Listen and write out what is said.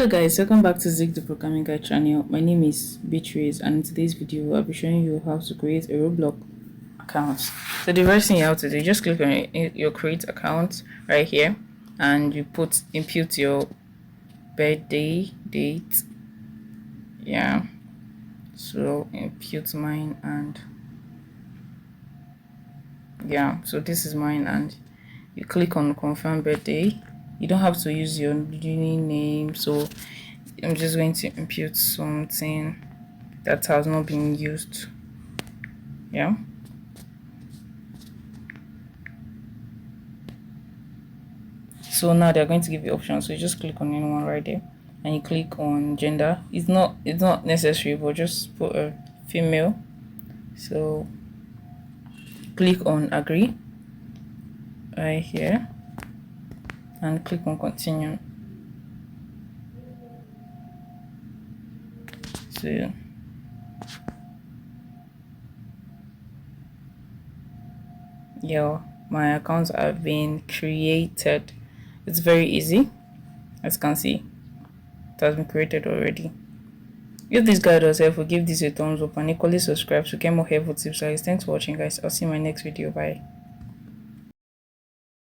Hello guys, welcome back to Zig the Programming Guide channel. My name is Beatrice, and in today's video I'll be showing you how to create a Roblox account. So the first thing you have to do, just click on your create account right here, and you input your birthday date. Yeah, so input mine, and yeah, so this is mine, and you click on confirm birthday. You don't have to use your uni name, so I'm just going to input something that has not been used. Yeah, so now they're going to give you options, so you just click on anyone right there, and you click on gender. It's not necessary, but just put a female. So click on agree right here and click on continue. So yeah, my accounts have been created. It's very easy, as you can see. It has been created already. If this guide was helpful, give this a thumbs up and equally subscribe to get more helpful tips. Guys, thanks for watching, guys. I'll see you in my next video. Bye.